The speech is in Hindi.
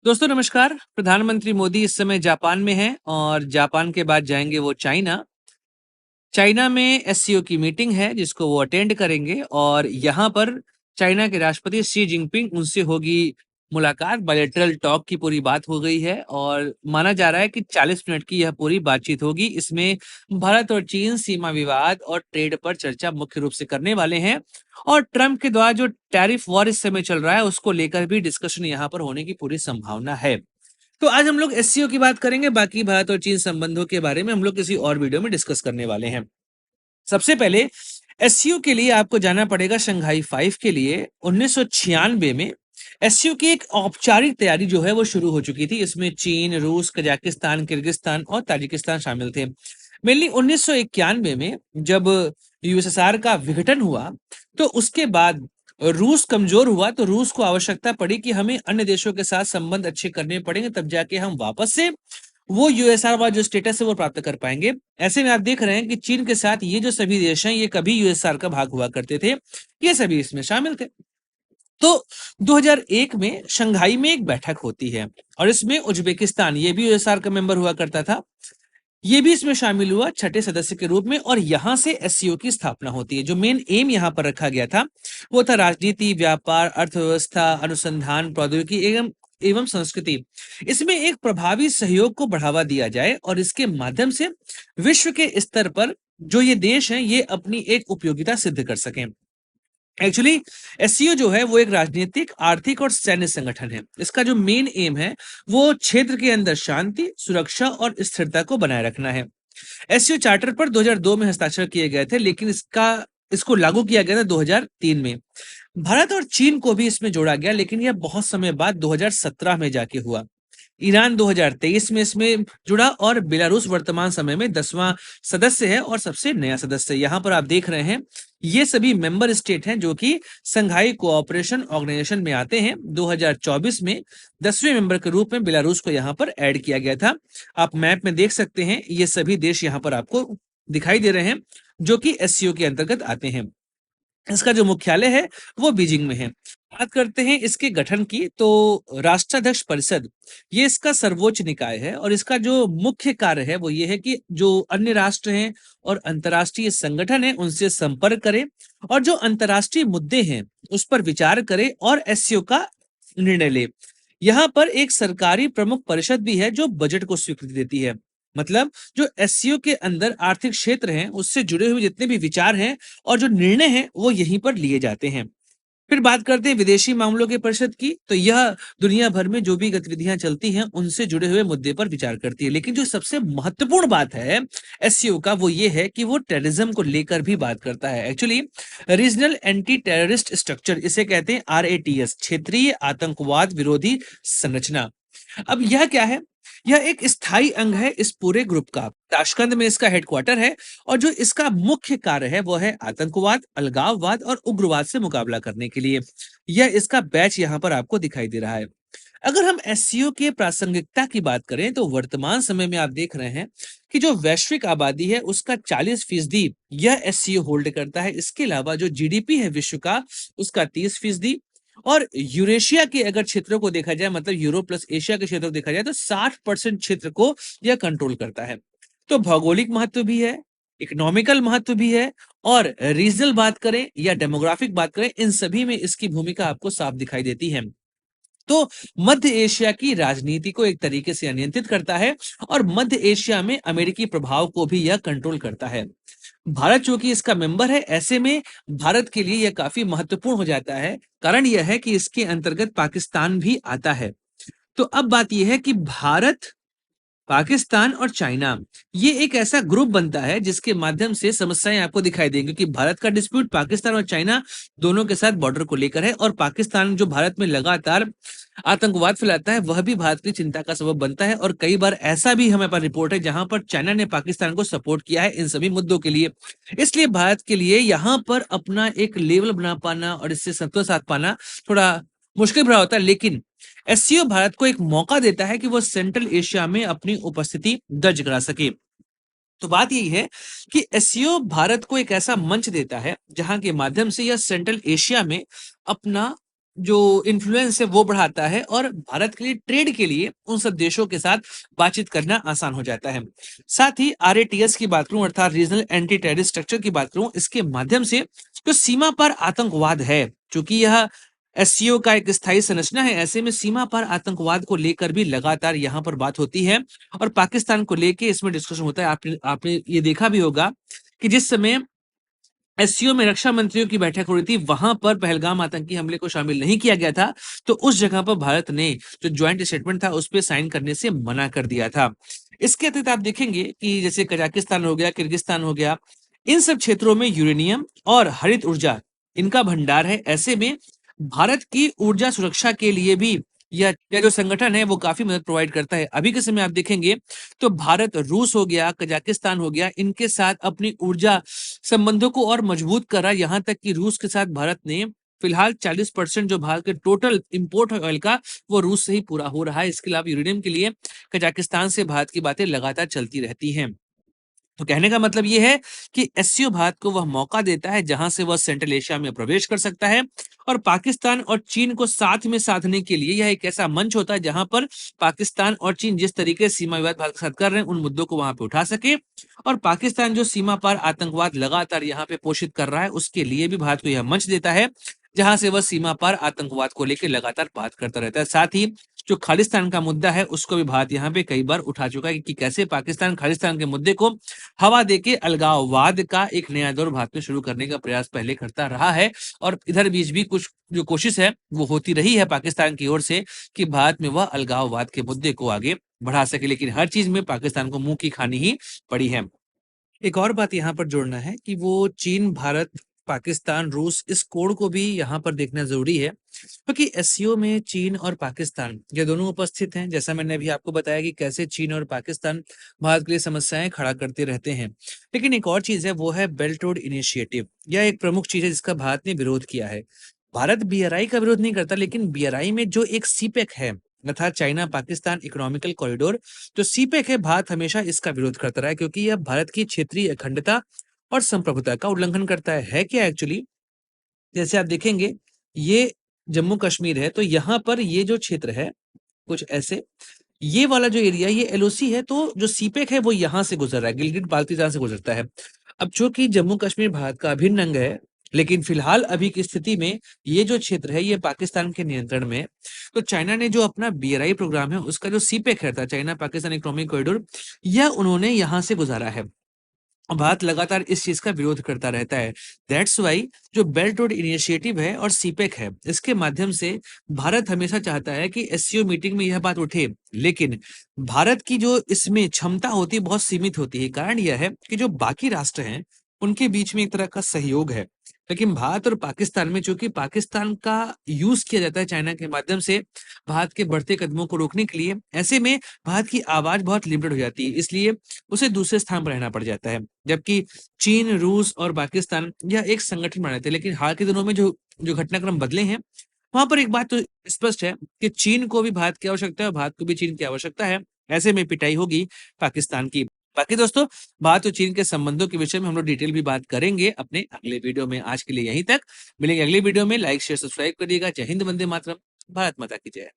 दोस्तों नमस्कार। प्रधानमंत्री मोदी इस समय जापान में हैं और जापान के बाद जाएंगे वो चाइना। चाइना में एससीओ की मीटिंग है जिसको वो अटेंड करेंगे और यहाँ पर चाइना के राष्ट्रपति शी जिनपिंग उनसे होगी मुलाकात। बायलैटरल टॉक की पूरी बात हो गई है और माना जा रहा है कि 40 मिनट की यह पूरी बातचीत होगी। इसमें भारत और चीन सीमा विवाद और ट्रेड पर चर्चा मुख्य रूप से करने वाले हैं और ट्रंप के द्वारा जो टैरिफ वॉर इस समय चल रहा है उसको लेकर भी डिस्कशन यहाँ पर होने की पूरी संभावना है। तो आज हम लोग एससीओ की बात करेंगे, बाकी भारत और चीन संबंधों के बारे में हम लोग किसी और वीडियो में डिस्कस करने वाले हैं। सबसे पहले एससीओ के लिए आपको जाना पड़ेगा शंघाई 5 के लिए। 1996 में एससीओ की एक औपचारिक तैयारी जो है वो शुरू हो चुकी थी। इसमें चीन, रूस, कजाकिस्तान, किर्गिस्तान और ताजिकिस्तान शामिल थे। मेनली 1991 में जब यूएसएसआर का विघटन हुआ तो उसके बाद रूस कमजोर हुआ तो रूस को आवश्यकता पड़ी कि हमें अन्य देशों के साथ संबंध अच्छे करने पड़ेंगे, तब जाके हम वापस से वो यूएसआर वाला जो स्टेटस है वो प्राप्त कर पाएंगे। ऐसे में आप देख रहे हैं कि चीन के साथ ये जो सभी देश हैं ये कभी यूएसआर का भाग हुआ करते थे, ये सभी इसमें शामिल थे। तो 2001 में शंघाई में एक बैठक होती है और इसमें उज्बेकिस्तान, ये भी यूएसआर का मेंबर हुआ करता था, ये भी इसमें शामिल हुआ छठे सदस्य के रूप में और यहां से एससीओ की स्थापना होती है। जो मेन एम यहां पर रखा गया था वो था राजनीति, व्यापार, अर्थव्यवस्था, अनुसंधान, प्रौद्योगिकी एवं एवं संस्कृति। इसमें एक प्रभावी सहयोग को बढ़ावा दिया जाए और इसके माध्यम से विश्व के स्तर पर जो ये देश हैं ये अपनी एक उपयोगिता सिद्ध कर सकें। एक्चुअली एससीओ जो है वो एक राजनीतिक, आर्थिक और सैन्य संगठन है। इसका जो मेन एम है वो क्षेत्र के अंदर शांति, सुरक्षा और स्थिरता को बनाए रखना है। एससीओ चार्टर पर 2002 में हस्ताक्षर किए गए थे, लेकिन इसको लागू किया गया था 2003 में। भारत और चीन को भी इसमें जोड़ा गया, लेकिन यह बहुत समय बाद 2017 में जाके हुआ। ईरान 2023 में इसमें जुड़ा और बेलारूस वर्तमान समय में 10वां सदस्य है और सबसे नया सदस्य। यहाँ पर आप देख रहे हैं ये सभी मेंबर स्टेट हैं जो कि संघाई कोऑपरेशन ऑर्गेनाइजेशन में आते हैं। 2024 में 10वें मेंबर के रूप में बेलारूस को यहाँ पर ऐड किया गया था। आप मैप में देख सकते हैं ये सभी देश यहाँ पर आपको दिखाई दे रहे हैं जो कि एससीओ के अंतर्गत आते हैं। इसका जो मुख्यालय है वो बीजिंग में है। बात करते हैं इसके गठन की, तो राष्ट्राध्यक्ष परिषद ये इसका सर्वोच्च निकाय है और इसका जो मुख्य कार्य है वो ये है कि जो अन्य राष्ट्र हैं और अंतर्राष्ट्रीय संगठन है उनसे संपर्क करे और जो अंतर्राष्ट्रीय मुद्दे हैं उस पर विचार करे और एससीओ का निर्णय ले। यहाँ पर एक सरकारी प्रमुख परिषद भी है जो बजट को स्वीकृति देती है। मतलब जो एससीओ के अंदर आर्थिक क्षेत्र हैं उससे जुड़े हुए जितने भी विचार हैं और जो निर्णय हैं वो यहीं पर लिए जाते हैं। फिर बात करते हैं विदेशी मामलों के परिषद की, तो यह दुनिया भर में जो भी गतिविधियां चलती हैं उनसे जुड़े हुए मुद्दे पर विचार करती है। लेकिन जो सबसे महत्वपूर्ण बात है एससीओ का वो ये है कि वो टेररिज्म को लेकर भी बात करता है। Actually regional anti terrorist structure, इसे कहते हैं आरएटीएस, क्षेत्रीय आतंकवाद विरोधी संरचना। अब यह क्या है? यह एक स्थायी अंग है इस पूरे ग्रुप का। ताशकंद में इसका हेडक्वार्टर है और जो इसका मुख्य कार्य है वो है आतंकवाद, अलगाववाद और उग्रवाद से मुकाबला करने के लिए। यह इसका बैच यहाँ पर आपको दिखाई दे रहा है। अगर हम एससीओ के प्रासंगिकता की बात करें तो वर्तमान समय में आप देख रहे हैं कि जो वैश्विक आबादी है उसका 40% यह एससीओ होल्ड करता है। इसके अलावा जो जीडीपी है विश्व का उसका 30% और यूरेशिया के अगर क्षेत्रों को देखा जाए, मतलब यूरोप प्लस एशिया के क्षेत्र को देखा जाए तो 60% क्षेत्र को यह कंट्रोल करता है। तो भौगोलिक महत्व भी है, इकोनॉमिकल महत्व भी है और रीजनल बात करें या डेमोग्राफिक बात करें, इन सभी में इसकी भूमिका आपको साफ दिखाई देती है। तो मध्य एशिया की राजनीति को एक तरीके से नियंत्रित करता है और मध्य एशिया में अमेरिकी प्रभाव को भी यह कंट्रोल करता है। भारत चूंकि इसका मेंबर है, ऐसे में भारत के लिए यह काफी महत्वपूर्ण हो जाता है। कारण यह है कि इसके अंतर्गत पाकिस्तान भी आता है। तो अब बात यह है कि भारत, पाकिस्तान और चाइना ये एक ऐसा ग्रुप बनता है जिसके माध्यम से समस्याएं आपको दिखाई देंगी, क्योंकि भारत का डिस्प्यूट पाकिस्तान और चाइना दोनों के साथ बॉर्डर को लेकर है और पाकिस्तान जो भारत में लगातार आतंकवाद फैलाता है वह भी भारत की चिंता का सबब बनता है। और कई बार ऐसा भी हमें पास रिपोर्ट है जहां पर चाइना ने पाकिस्तान को सपोर्ट किया है इन सभी मुद्दों के लिए। इसलिए भारत के लिए यहाँ पर अपना एक लेवल बना पाना और इससे संतुलन साध पाना थोड़ा मुश्किल भरा होता है। लेकिन एससीओ भारत को एक मौका देता है कि वो सेंट्रल एशिया में अपनी उपस्थिति दर्ज करा सके। तो बात यही है कि एससीओ भारत को एक ऐसा मंच देता है जहां के माध्यम से यह सेंट्रल एशिया में अपना जो इन्फ्लुएंस है वो बढ़ाता है और भारत के लिए ट्रेड के लिए उन सब देशों के साथ बातचीत करना आसान हो जाता है। साथ ही आरएटीएस की बात करूं अर्थात रीजनल एंटी टेररिस्ट स्ट्रक्चर की बात करूं, इसके माध्यम से जो सीमा पर आतंकवाद है, क्योंकि यह एससीओ का एक स्थायी संरचना है, ऐसे में सीमा पर आतंकवाद को लेकर भी लगातार यहाँ पर बात होती है और पाकिस्तान को लेकर इसमें डिस्कशन होता है। आपने ये देखा भी होगा कि जिस समय एससीओ में रक्षा मंत्रियों की बैठक हो रही थी, वहां पर पहलगाम आतंकी हमले को शामिल नहीं किया गया था, तो उस जगह पर भारत ने जो ज्वाइंट स्टेटमेंट था उस पर साइन करने से मना कर दिया था। इसके अतिरिक्त आप देखेंगे कि जैसे कजाकिस्तान हो गया, किर्गिस्तान हो गया, इन सब क्षेत्रों में यूरेनियम और हरित ऊर्जा इनका भंडार है। ऐसे में भारत की ऊर्जा सुरक्षा के लिए भी यह जो संगठन है वो काफी मदद प्रोवाइड करता है। अभी के समय आप देखेंगे तो भारत रूस हो गया, कजाकिस्तान हो गया, इनके साथ अपनी ऊर्जा संबंधों को और मजबूत करा। यहाँ तक कि रूस के साथ भारत ने फिलहाल 40% जो भारत के टोटल इंपोर्ट है ऑयल का, वो रूस से ही पूरा हो रहा है। इसके अलावा यूरेनियम के लिए कजाकिस्तान से भारत की बातें लगातार चलती रहती हैं। तो कहने का मतलब ये है कि एससीओ भारत को वह मौका देता है जहां से वह सेंट्रल एशिया में प्रवेश कर सकता है और पाकिस्तान और चीन को साथ में साधने के लिए यह एक ऐसा मंच होता है जहां पर पाकिस्तान और चीन जिस तरीके से सीमा विवाद भारत के साथ कर रहे हैं उन मुद्दों को वहां पे उठा सके, और पाकिस्तान जो सीमा पर आतंकवाद लगातार यहाँ पे पोषित कर रहा है उसके लिए भी भारत को यह मंच देता है जहां से वह सीमा पर आतंकवाद को लेकर लगातार बात करता रहता है। साथ ही जो खालिस्तान का मुद्दा है उसको भी भारत यहाँ पे कई बार उठा चुका है कि कैसे पाकिस्तान खालिस्तान के मुद्दे को हवा देके अलगाववाद का एक नया दौर भारत में शुरू करने का प्रयास पहले करता रहा है, और इधर बीच भी कुछ जो कोशिश है वो होती रही है पाकिस्तान की ओर से कि भारत में वह अलगाववाद के मुद्दे को आगे बढ़ा सके, लेकिन हर चीज में पाकिस्तान को मुंह की खानी ही पड़ी है। एक और बात यहाँ पर जोड़ना है कि वो चीन, भारत, पाकिस्तान, रूस, इस कोण को भी यहाँ पर देखना जरूरी है, क्योंकि एससीओ में चीन और पाकिस्तान ये दोनों उपस्थित हैं। जैसा मैंने अभी आपको बताया कि कैसे चीन और पाकिस्तान भारत के लिए समस्याएं खड़ा करते रहते हैं, लेकिन एक और चीज है वो है बेल्ट रोड इनिशिएटिव। यह एक प्रमुख चीज है जिसका भारत ने विरोध किया है। भारत बीआरआई का विरोध नहीं करता, लेकिन बीआरआई में जो एक सीपेक है अर्थात चाइना पाकिस्तान इकोनॉमिकल कॉरिडोर, जो सीपेक है, भारत हमेशा इसका विरोध करता रहा है क्योंकि यह भारत की क्षेत्रीय अखंडता और संप्रभुता का उल्लंघन करता है क्या एक्चुअली। जैसे आप देखेंगे ये जम्मू कश्मीर है, तो यहाँ पर ये जो क्षेत्र है कुछ ऐसे, ये वाला जो एरिया ये एलओसी है, तो जो सीपेक है वो यहाँ से गुजर रहा है, गिलगित बाल्टिस्तान से गुजरता है। अब चूंकि जम्मू कश्मीर भारत का अभिन्न अंग है, लेकिन फिलहाल अभी की स्थिति में ये जो क्षेत्र है ये पाकिस्तान के नियंत्रण में है। तो चाइना ने जो अपना बीआरआई प्रोग्राम है उसका जो सीपेक है था, चाइना पाकिस्तान इकोनॉमिक कॉरिडोर, यह उन्होंने यहाँ से गुजारा है। भारत लगातार इस चीज का विरोध करता रहता है। दैट्स वाई जो बेल्ट रोड इनिशिएटिव है और सीपेक है, इसके माध्यम से भारत हमेशा चाहता है कि एससीओ मीटिंग में यह बात उठे, लेकिन भारत की जो इसमें क्षमता होती है बहुत सीमित होती है। कारण यह है कि जो बाकी राष्ट्र हैं उनके बीच में एक तरह का सहयोग है, लेकिन भारत और पाकिस्तान में चूंकि पाकिस्तान का यूज किया जाता है चाइना के माध्यम से भारत के बढ़ते कदमों को रोकने के लिए, ऐसे में भारत की आवाज बहुत लिमिटेड हो जाती है, इसलिए उसे दूसरे स्थान पर रहना पड़ जाता है। जबकि चीन, रूस और पाकिस्तान यह एक संगठन बना थे, लेकिन हाल के दिनों में जो जो घटनाक्रम बदले हैं वहां पर एक बात तो स्पष्ट है कि चीन को भी भारत की आवश्यकता है और भारत को भी चीन की आवश्यकता है। ऐसे में पिटाई होगी पाकिस्तान की। बाकी दोस्तों, भारत और चीन के संबंधों के विषय में हम लोग डिटेल भी बात करेंगे अपने अगले वीडियो में। आज के लिए यहीं तक, मिलेंगे अगले वीडियो में। लाइक शेयर सब्सक्राइब करिएगा। जय हिंद, वंदे मातरम, भारत माता की जय।